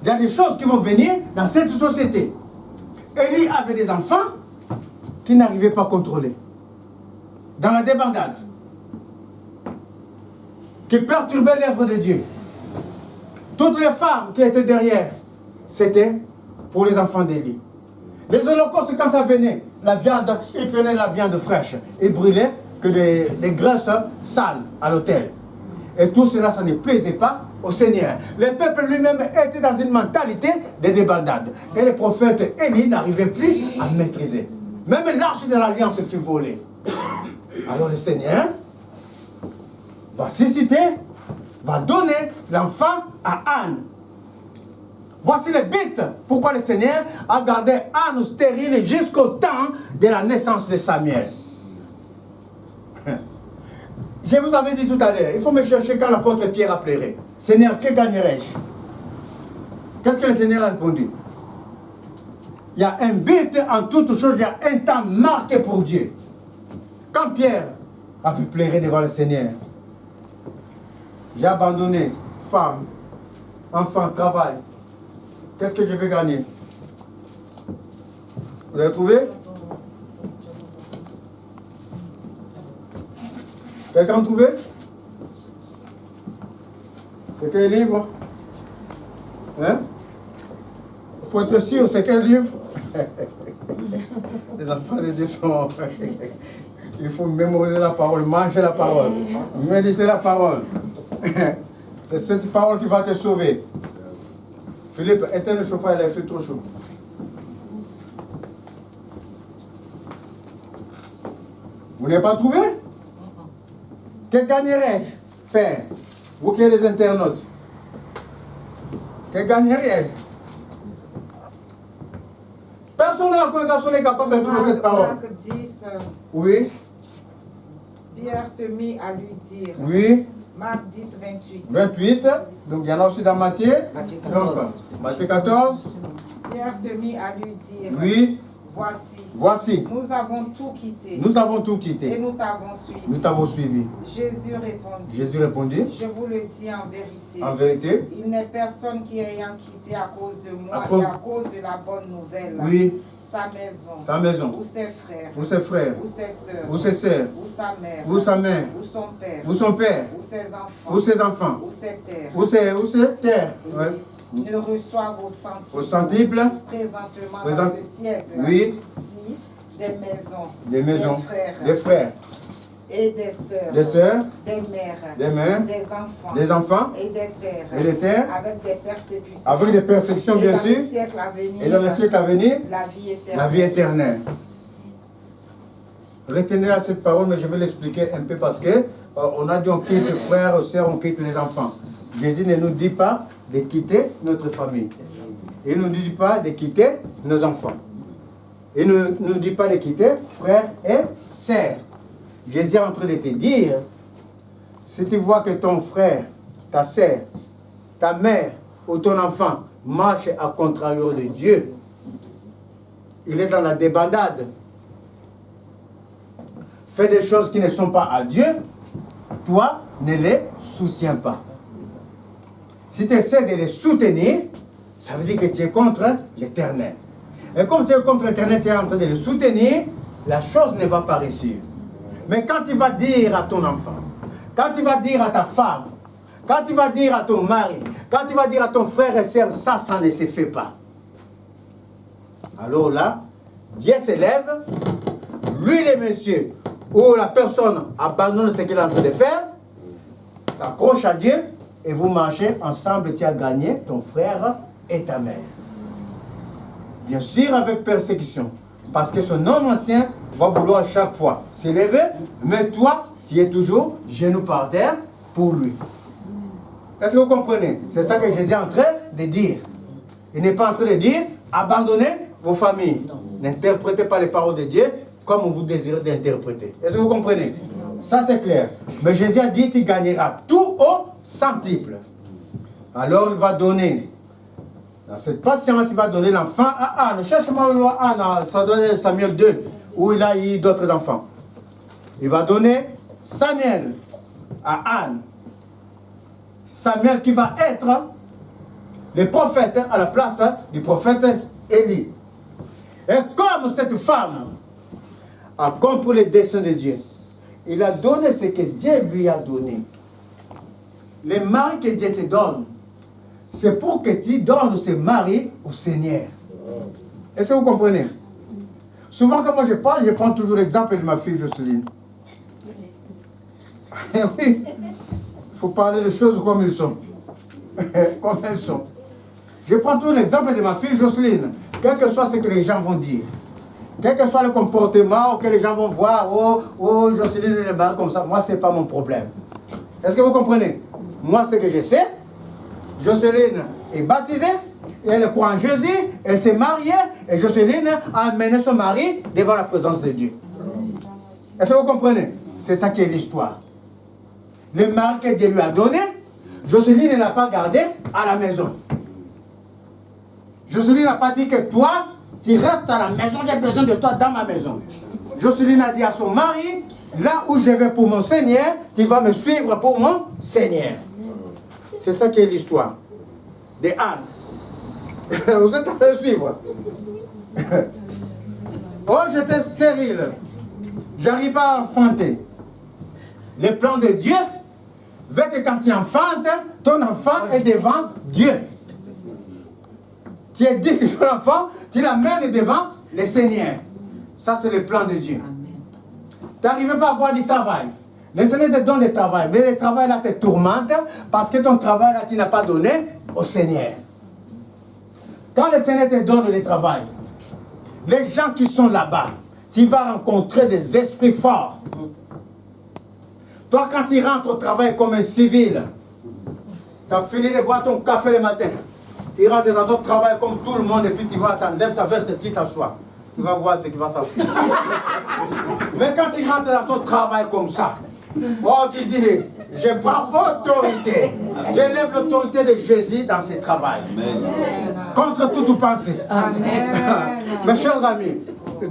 Il y a des choses qui vont venir dans cette société. Élie avait des enfants qui n'arrivaient pas à contrôler. Dans la débandade. Qui perturbaient l'œuvre de Dieu. Toutes les femmes qui étaient derrière, c'était pour les enfants d'Élie. Les holocaustes, quand ça venait, la viande, ils prenaient la viande fraîche. Ils brûlaient que des graisses sales à l'autel. Et tout cela, ça ne plaisait pas au Seigneur. Le peuple lui-même était dans une mentalité de débandade. Et le prophète Élie n'arrivait plus à maîtriser. Même l'arche de l'alliance fut volée. Alors le Seigneur va susciter, va donner l'enfant à Anne. Voici le but. Pourquoi le Seigneur a gardé Anne stérile jusqu'au temps de la naissance de Samuel. Je vous avais dit tout à l'heure, il faut me chercher quand l'apôtre Pierre appellerait. Seigneur, que gagnerais-je? Qu'est-ce que le Seigneur a répondu? Il y a un but en toute chose, il y a un temps marqué pour Dieu. Quand Pierre a vu pleurer devant le Seigneur, j'ai abandonné femme, enfant, travail. Qu'est-ce que je vais gagner? Vous avez trouvé? Quelqu'un a trouvé? C'est quel livre? Hein? Il faut être sûr, c'est quel livre? Les enfants de Dieu sont... Il faut mémoriser la parole, manger la parole, méditer la parole. C'est cette parole qui va te sauver. Philippe, éteins le chauffage, il a fait trop chaud. Vous n'avez pas trouvé? Que gagnerais-je, Père? Vous qui êtes les internautes. Que gagnerais-je? Personne dans la congrégation n'est capable de trouver cette parole. Marc 10, Oui. Pierre se mit à lui dire. Oui. Marc 10, 28. 28. Donc il y en a aussi dans Matthieu. Matthieu 14.14. Matthieu 14. Pierre se mit à lui dire. Oui. Voici, Voici. nous avons tout quitté. Nous avons tout Et quitté. nous t'avons suivi. Nous t'avons suivi. Jésus répondit. Jésus répondit. Je vous le dis en vérité. En vérité. Il n'est personne qui ayant quitté à cause de moi À cause- et à cause de la bonne nouvelle. Oui. Sa maison. Sa maison. Ou ses frères. Ou ses frères. Ou ses sœurs. Ou ses sœurs. Ou sa mère. Ou sa mère. Ou son père. Ou son père. Ou ses enfants. Ou ses enfants. Ou ses terres. Ou ses terres. Ouais. Ne reçoivent au centuple. Au centuple. Présentement Présent- dans ce siècle. Oui. Si des maisons. Des maisons. Des frères. Des frères. Et des sœurs. Des sœurs. Des mères. Des mères. Des enfants. Des enfants. Et des terres. Et des terres. Avec des persécutions. Avec des persécutions, Et bien dans sûr. le siècle à venir. Et dans le siècle à venir, La vie éternelle. la vie éternelle. Retenez à cette parole, mais je vais l'expliquer un peu parce que on a dit on quitte frères, sœurs, on quitte les enfants. Jésus ne nous dit pas de quitter notre famille. Il ne nous dit pas de quitter nos enfants. Il ne nous dit pas de quitter frères et sœurs. Jésus est en train de te dire, si tu vois que ton frère, ta sœur, ta mère ou ton enfant marche à contrario de Dieu, il est dans la débandade, fait des choses qui ne sont pas à Dieu, toi, ne les soutiens pas. Si tu essaies de les soutenir, ça veut dire que tu es contre l'Éternel. Et comme tu es contre l'Éternel, tu es en train de le soutenir, la chose ne va pas réussir. Mais quand tu vas dire à ton enfant, quand tu vas dire à ta femme, quand tu vas dire à ton mari, quand tu vas dire à ton frère et soeur, ça ne se fait pas. Alors là, Dieu s'élève, lui le monsieur, ou la personne abandonne ce qu'il est en train de faire, s'accroche à Dieu, et vous marchez ensemble, tu as gagné ton frère et ta mère. Bien sûr avec persécution, parce que son homme ancien va vouloir chaque fois s'élever, mais toi, tu es toujours genou par terre pour lui. Est-ce que vous comprenez? C'est ça que Jésus est en train de dire. Il n'est pas en train de dire, abandonnez vos familles. N'interprétez pas les paroles de Dieu comme vous désirez d'interpréter. Est-ce que vous comprenez? Ça c'est clair. Mais Jésus a dit, tu gagneras tout au centuple. Alors il va donner, dans cette patience, il va donner l'enfant à Anne. Cherche-moi le roi Anne, ça donne Samuel 2, où il a eu d'autres enfants. Il va donner Samuel à Anne. Samuel qui va être le prophète à la place du prophète Élie. Et comme cette femme a compris les desseins de Dieu, il a donné ce que Dieu lui a donné. Les maris que Dieu te donne, c'est pour que tu donnes ce mari au Seigneur. Est-ce que vous comprenez? Souvent quand moi je parle, je prends toujours l'exemple de ma fille Jocelyne. Oui. faut parler des choses comme elles sont. Comme elles sont. Je prends tout l'exemple de ma fille Jocelyne. Quel que soit ce que les gens vont dire, quel que soit le comportement que les gens vont voir, oh Jocelyne est mal comme ça, moi, ce n'est pas mon problème. Est-ce que vous comprenez? Moi, ce que je sais, Jocelyne est baptisée, elle croit en Jésus, elle s'est mariée, et Jocelyne a amené son mari devant la présence de Dieu. Est-ce que vous comprenez? C'est ça qui est l'histoire. Le mari que Dieu lui a donné, Jocelyne ne l'a pas gardé à la maison. Jocelyne n'a pas dit que toi, tu restes à la maison, j'ai besoin de toi dans ma maison. Jocelyne a dit à son mari, là où je vais pour mon Seigneur, tu vas me suivre pour mon Seigneur. C'est ça qui est l'histoire de Anne. Vous êtes en train de suivre. Oh, j'étais stérile. J'arrive pas à enfanter. Le plan de Dieu veut que quand tu enfantes, ton enfant est devant Dieu. Tu es dit que ton enfant, tu l'amènes devant le Seigneur. Ça, c'est le plan de Dieu. Tu n'arrives pas à avoir du travail. Le Seigneur te donne le travail, mais le travail là te tourmente parce que ton travail là, tu n'as pas donné au Seigneur. Quand le Seigneur te donne le travail, les gens qui sont là-bas, tu vas rencontrer des esprits forts. Toi, quand tu rentres au travail comme un civil, tu as fini de boire ton café le matin, tu rentres dans ton travail comme tout le monde et puis tu vas t'enlèves ta veste et tu t'assois. Tu vas voir ce qui va s'asseoir. Mais quand tu rentres dans ton travail comme ça, oh, tu dis, je prends autorité. Je lève l'autorité de Jésus dans ce travail. Contre toute pensée. Mes chers amis,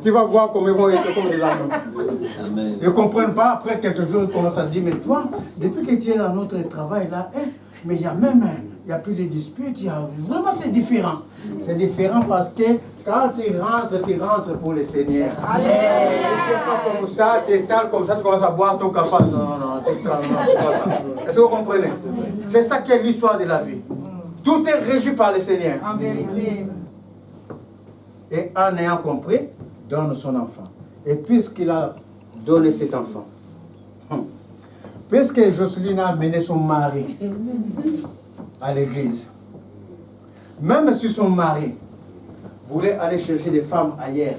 tu vas voir comment ils vont être comme des amis. Ils ne comprennent pas. Après quelques jours, ils commencent à dire, mais toi, depuis que tu es dans notre travail là, mais il y a même, il n'y a plus de disputes. Vraiment, c'est différent. C'est différent parce que quand tu rentres pour le Seigneur. Tu ne fais pas comme ça, tu étales comme ça, tu commences à boire ton café. Non, c'est pas ça. Est-ce que vous comprenez? C'est ça qui est l'histoire de la vie. Tout est régi par le Seigneur. En vérité. Et en ayant compris, donne son enfant. Et puisqu'il a donné cet enfant, puisque Jocelyne a amené son mari à l'église, même si son mari voulait aller chercher des femmes ailleurs,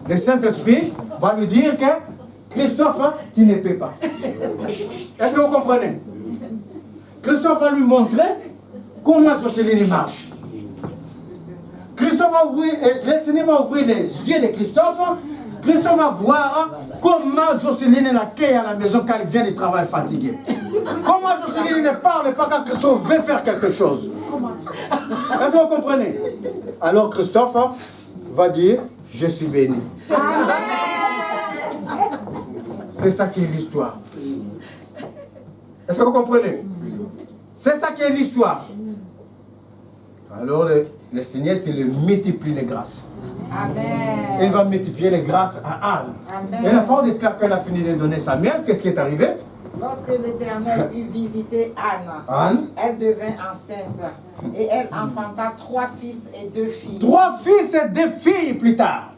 le Saint-Esprit va lui dire que Christophe, tu ne peux pas. Est-ce que vous comprenez? Christophe va lui montrer comment Jocelyne marche. Christophe va ouvrir, le Seigneur va ouvrir les yeux de Christophe. Christophe va voir comment Jocelyne l'accueille à la maison quand elle vient du travail fatiguée. Comment Jocelyne ne parle pas quand Christophe veut faire quelque chose. Est-ce que vous comprenez? Alors Christophe va dire, je suis béni. C'est ça qui est l'histoire. Est-ce que vous comprenez? C'est ça qui est l'histoire. Alors le Seigneur te le multiplie les grâces. Amen. Il va multiplier les grâces à Anne. Amen. Et la parole déclare qu'elle a fini de donner Samuel. Qu'est-ce qui est arrivé? Lorsque l'Éternel eut visité Anne, elle devint enceinte et elle enfanta 3 fils et 2 filles. 3 fils et 2 filles plus tard.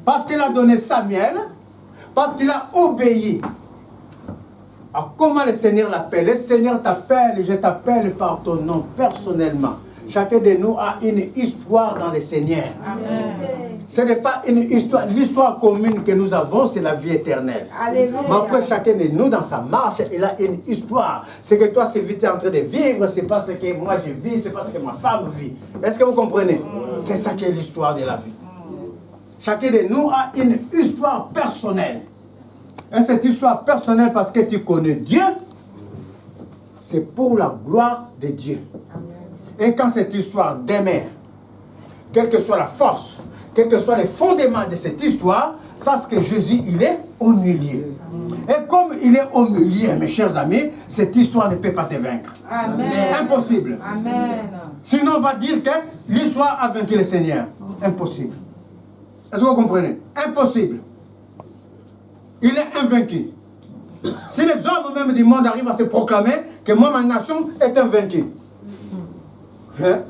Parce qu'il a donné Samuel, parce qu'il a obéi. Alors, comment le Seigneur l'appelle? Le Seigneur t'appelle, je t'appelle par ton nom personnellement. Chacun de nous a une histoire dans le Seigneur. Ce n'est pas une histoire. L'histoire commune que nous avons, c'est la vie éternelle. Alléluia. Mais après, chacun de nous, dans sa marche, il a une histoire. Ce que toi, Sylvie, tu es en train de vivre, ce n'est pas ce que moi je vis, ce n'est pas ce que ma femme vit. Est-ce que vous comprenez? C'est ça qui est l'histoire de la vie. Chacun de nous a une histoire personnelle. Et cette histoire personnelle, parce que tu connais Dieu, c'est pour la gloire de Dieu. Et quand cette histoire demeure, quelle que soit la force, quels que soient les fondements de cette histoire, sache que Jésus, il est au milieu. Et comme il est au milieu, mes chers amis, cette histoire ne peut pas te vaincre. Amen. Impossible. Amen. Sinon, on va dire que l'histoire a vaincu le Seigneur. Impossible. Est-ce que vous comprenez? Impossible. Il est invaincu. Si les hommes même du monde arrivent à se proclamer que moi, ma nation est invaincue. Hein?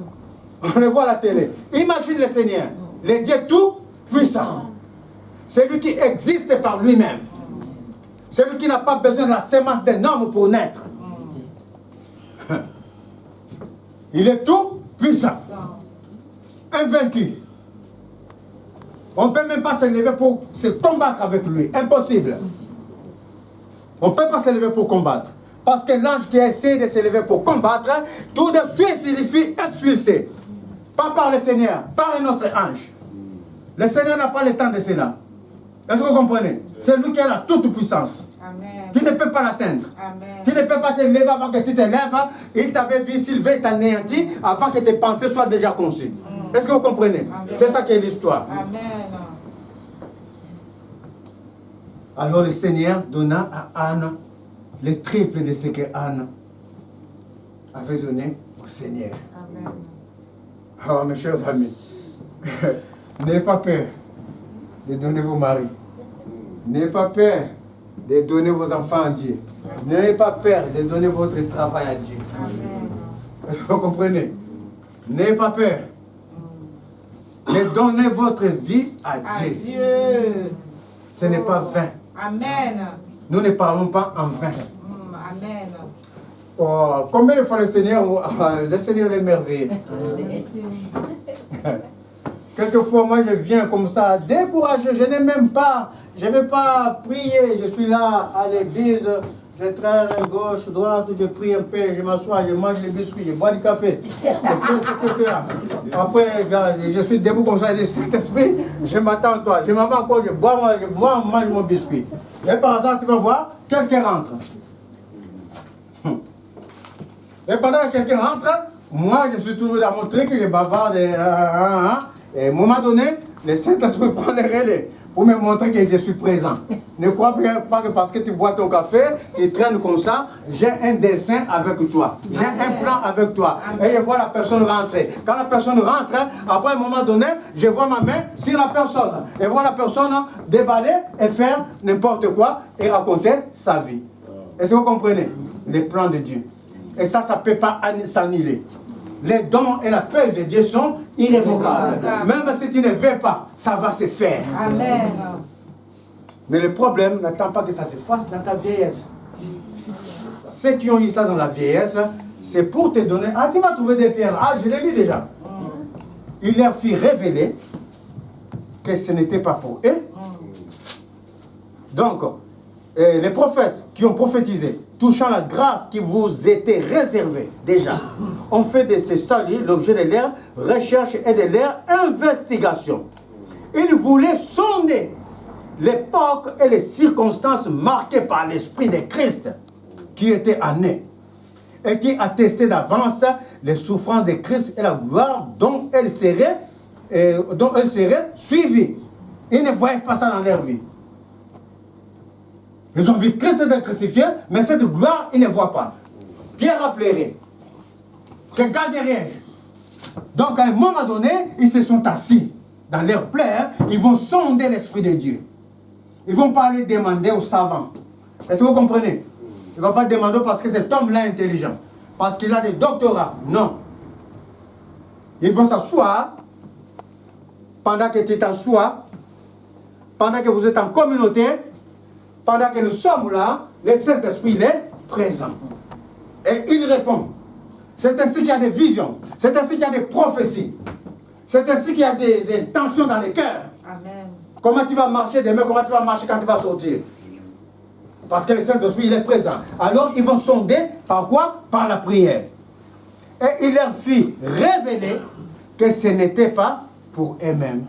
On le voit à la télé. Imagine le Seigneur, le Dieu tout puissant. C'est lui qui existe par lui-même. Celui qui n'a pas besoin de la sémence d'un homme pour naître. Il est tout puissant. Invaincu. On ne peut même pas se lever pour se combattre avec lui. Impossible. On ne peut pas se lever pour combattre. Parce que l'ange qui a essayé de se lever pour combattre, tout de suite il fut expulsé. Pas par le Seigneur, par un autre ange. Le Seigneur n'a pas le temps de cela. Est-ce que vous comprenez? C'est lui qui a la toute puissance. Amen. Tu ne peux pas l'atteindre. Amen. Tu ne peux pas te lever avant que tu te lèves. Il t'avait vu s'élever, t'anéantir avant que tes pensées soient déjà conçues. Est-ce que vous comprenez? C'est ça qui est l'histoire. Amen. Alors le Seigneur donna à Anne le triple de ce que Anne avait donné au Seigneur. Amen. Alors mes chers amis, n'ayez pas peur de donner vos maris. N'ayez pas peur de donner vos enfants à Dieu. N'ayez pas peur de donner votre travail à Dieu. Amen. Est-ce que vous comprenez? N'ayez pas peur de donner votre vie à Dieu. Dieu. Ce n'est pas vain. Amen. Nous ne parlons pas en vain. Amen. Oh, combien de fois le Seigneur est merveilleux. Quelquefois, moi, je viens comme ça, découragé. Je n'ai même pas, je ne vais pas prier. Je suis là à l'église, je traîne à gauche, droite, je prie un peu, je m'assois, je mange les biscuits, je bois du café. C'est ça. Après, gars, je suis debout comme ça, et le Saint-Esprit, je m'attends à toi. Je m'en vais encore, je mange mon biscuit. Et par exemple, tu vas voir, quelqu'un rentre. Et pendant que quelqu'un rentre, moi, je suis toujours dans mon truc, je bavarde. Et à un moment donné, le Saint-Esprit prend le relais pour me montrer que je suis présent. Ne crois pas que parce que tu bois ton café, tu traînes comme ça, j'ai un dessein avec toi. J'ai un plan avec toi. Et je vois la personne rentrer. Quand la personne rentre, après un moment donné, je vois ma main sur la personne. Et vois la personne déballer et faire n'importe quoi et raconter sa vie. Est-ce que vous comprenez? Les plans de Dieu. Et ça ne peut pas s'annuler. Les dons et la paix de Dieu sont irrévocables. Même si tu ne veux pas, ça va se faire. Amen. Mais le problème, n'attends pas que ça se fasse dans ta vieillesse. Ceux qui ont eu ça dans la vieillesse, c'est pour te donner... Ah, tu m'as trouvé des pierres. Ah, je l'ai lu déjà. Il leur fit révéler que ce n'était pas pour eux. Donc, les prophètes qui ont prophétisé, touchant la grâce qui vous était réservée déjà, ont fait de ce salut l'objet de leur recherche et de leur investigation. Ils voulaient sonder l'époque et les circonstances marquées par l'Esprit de Christ qui était en eux et qui attestait d'avance les souffrances de Christ et la gloire dont elles seraient suivies. Ils ne voyaient pas ça dans leur vie. Ils ont vu Christ être crucifié, mais cette gloire, ils ne voient pas. Pierre a pleuré. Regarde derrière. Donc, à un moment donné, ils se sont assis dans leur pleurs. Ils vont sonder l'Esprit de Dieu. Ils vont pas aller demander aux savants. Est-ce que vous comprenez? Ils ne vont pas demander parce que cet homme-là est intelligent. Parce qu'il a des doctorats. Non. Ils vont s'asseoir. Pendant que tu t'assois, pendant que vous êtes en communauté, pendant que nous sommes là, le Saint-Esprit est présent. Et il répond. C'est ainsi qu'il y a des visions. C'est ainsi qu'il y a des prophéties. C'est ainsi qu'il y a des intentions dans les cœurs. Amen. Comment tu vas marcher demain, comment tu vas marcher quand tu vas sortir. Parce que le Saint-Esprit, il est présent. Alors, ils vont sonder par quoi? Par la prière. Et il leur fit révéler que ce n'était pas pour eux-mêmes.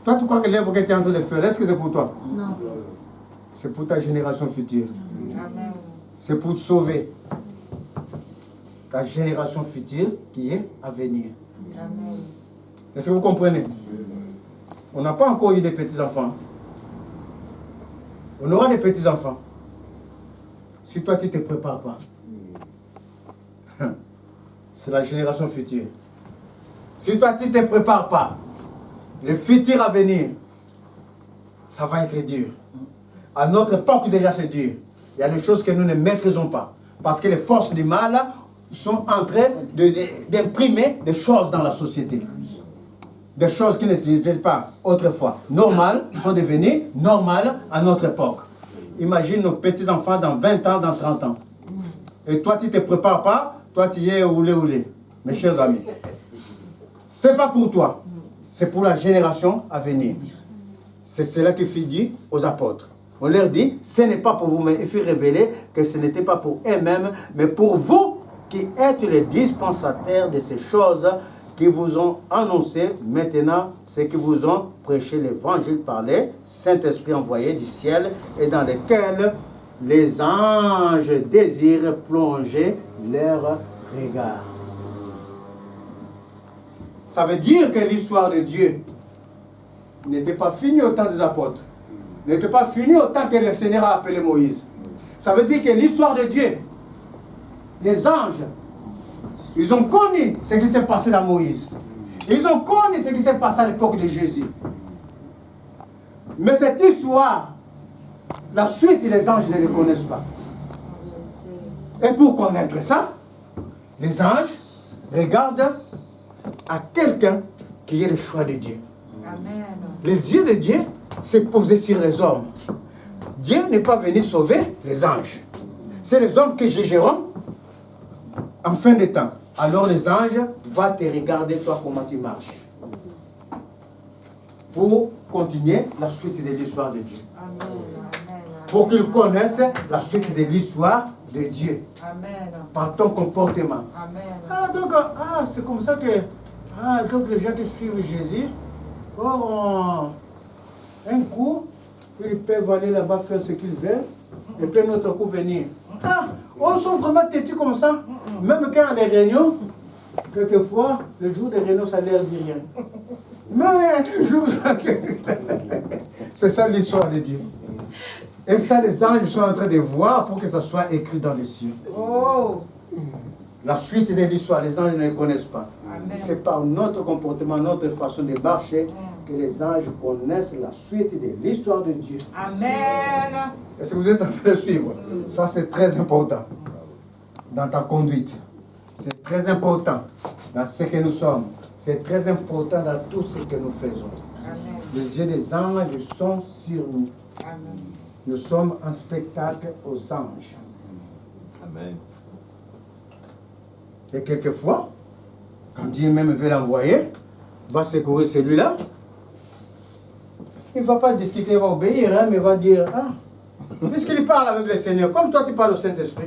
Toi, tu crois que l'œuvre que tu es en train de faire, est-ce que c'est pour toi? Non. C'est pour ta génération future. Amen. C'est pour te sauver ta génération future qui est à venir. Amen. Est-ce que vous comprenez? On n'a pas encore eu des petits-enfants. On aura des petits-enfants. Si toi, tu ne te prépares pas. C'est la génération future. Si toi, tu ne te prépares pas, le futur à venir, ça va être dur. À notre époque, déjà, c'est dur. Il y a des choses que nous ne maîtrisons pas. Parce que les forces du mal sont en train d'imprimer des choses dans la société. des choses qui ne s'étaient pas autrefois normales sont devenues normales à notre époque. Imagine nos petits-enfants dans 20 ans, dans 30 ans. Et toi, tu ne te prépares pas, toi, tu y es oulé. Mes chers amis, ce n'est pas pour toi, c'est pour la génération à venir. C'est cela que fut dit aux apôtres. On leur dit, ce n'est pas pour vous, mais il fut révélé que ce n'était pas pour eux-mêmes, mais pour vous qui êtes les dispensataires de ces choses qui vous ont annoncé maintenant, ceux qui vous ont prêché l'évangile par les Saint-Esprit envoyés du ciel et dans lesquels les anges désirent plonger leur regard. Ça veut dire que l'histoire de Dieu n'était pas finie au temps des apôtres, n'était pas finie au temps que le Seigneur a appelé Moïse. Ça veut dire que l'histoire de Dieu, les anges, ils ont connu ce qui s'est passé dans Moïse. Ils ont connu ce qui s'est passé à l'époque de Jésus. Mais cette histoire, la suite, les anges ne le connaissent pas. Et pour connaître ça, les anges regardent à quelqu'un qui est le choix de Dieu. Amen. Le Dieu de Dieu s'est posé sur les hommes. Dieu n'est pas venu sauver les anges. C'est les hommes que jugeront en fin de temps. Alors les anges vont te regarder toi comment tu marches. Pour continuer la suite de l'histoire de Dieu. Amen. Pour qu'ils connaissent la suite de l'histoire de Dieu. Amen. Par ton comportement. Amen. Donc, c'est comme ça que donc les gens qui suivent Jésus, un coup, ils peuvent aller là-bas faire ce qu'ils veulent, et puis un autre coup venir. On sont vraiment têtus comme ça. Même quand il y a des réunions, quelquefois, le jour des réunions, ça ne leur dit rien. Mais toujours, c'est ça l'histoire de Dieu. Et ça, les anges sont en train de voir pour que ça soit écrit dans les cieux. Oh. La suite de l'histoire, les anges ne le connaissent pas. C'est par notre comportement, notre façon de marcher, que les anges connaissent la suite de l'histoire de Dieu. Amen. Est-ce que vous êtes en train de suivre? Ça, c'est très important dans ta conduite. C'est très important dans ce que nous sommes. C'est très important dans tout ce que nous faisons. Amen. Les yeux des anges sont sur nous. Amen. Nous sommes en spectacle aux anges. Amen. Et quelquefois, quand Dieu même veut l'envoyer, va secourir celui-là. Il ne va pas discuter, il va obéir, mais il va dire, puisqu'il parle avec le Seigneur, comme toi tu parles au Saint-Esprit.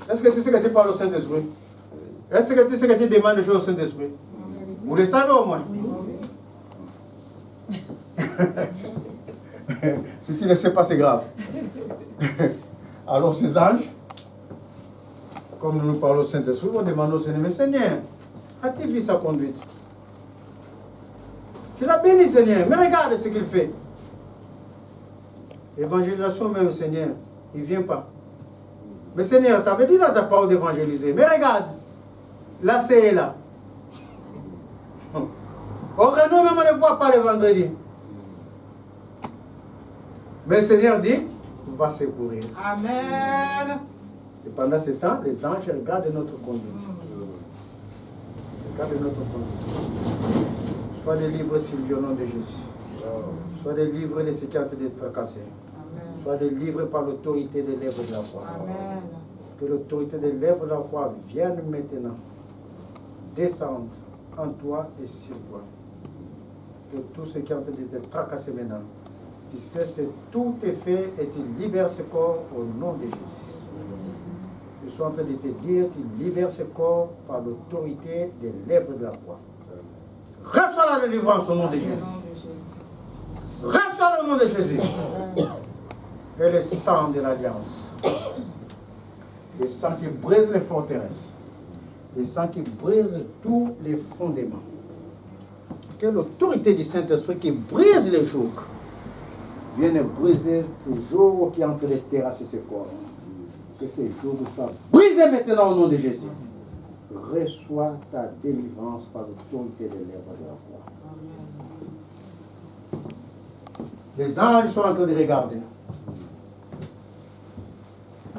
Est-ce que tu sais que tu parles au Saint-Esprit? Est-ce que tu sais que tu demandes des choses au Saint-Esprit? Vous le savez au moins? Si tu ne le sais pas, c'est grave. Alors ces anges, comme nous parlons au Saint-Esprit, vont demander au Seigneur, mais Seigneur, as-tu vu sa conduite? Tu l'as béni, Seigneur, mais regarde ce qu'il fait. L'évangélisation même, Seigneur, il ne vient pas. Mais Seigneur, tu avais dit dans ta parole d'évangéliser, mais regarde, là c'est là. Au Renault, même on ne voit pas le vendredi. Mais le Seigneur dit, va secourir. Amen. Et pendant ce temps, les anges regardent notre conduite. Regardent notre conduite. Soit des livres Sylvie au nom de Jésus. Soit des livres de ce qui ont été tracassés. Soit des livres par l'autorité des lèvres de la croix. Amen. Que l'autorité des lèvres de la croix vienne maintenant, descende en toi et sur toi. Que tout ce qui ont été tracassé maintenant, tu cesses tout est fait et tu libères ce corps au nom de Jésus. Je suis en train de te dire, tu libères ce corps par l'autorité des lèvres de la croix. Reçois la délivrance au nom de Jésus. Reçois le nom de Jésus. Et le sang de l'alliance. Le sang qui brise les forteresses. Le sang qui brise tous les fondements. Que l'autorité du Saint-Esprit qui brise les jougs vienne briser toujours qui est en train de terrasser ce corps. Que ces jours soient brisés maintenant au nom de Jésus. Reçois ta délivrance par l'autorité des lèvres de la croix. Les anges sont en train de regarder.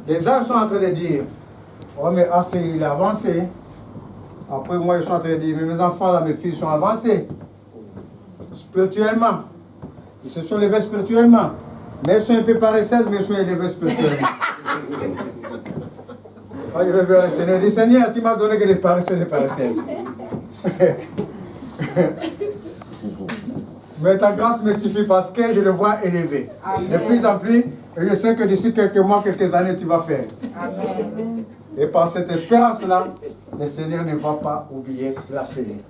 Les anges sont en train de dire, oh mais assez, il a avancé. Après, moi, je suis en train de dire, mais mes enfants, là, mes filles sont avancés. Spirituellement. Ils se sont levés spirituellement. Mais ils sont un peu paresseuses, mais ils sont élevés spirituellement. Quand je vais vers le Seigneur, je dis, Seigneur, tu m'as donné que des paresseux, des paresseuses. Mais ta grâce me suffit parce que je le vois élevé. De plus en plus, et je sais que d'ici quelques mois, quelques années, tu vas faire. Amen. Et par cette espérance-là, le Seigneur ne va pas oublier la scellée.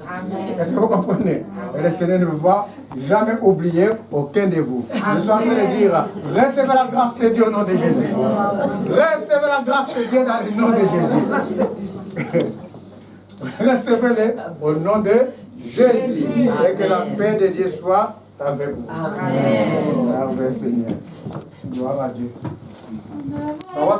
Est-ce que vous comprenez? Et le Seigneur ne va jamais oublier aucun de vous. Je suis en train de dire, recevez la grâce de Dieu au nom de Jésus. Recevez la grâce de Dieu dans le nom de Jésus. Recevez-le au nom de Jésus. Et que la paix de Dieu soit avec vous. Amen. Amen, Seigneur. Gloire à Dieu. Ça va,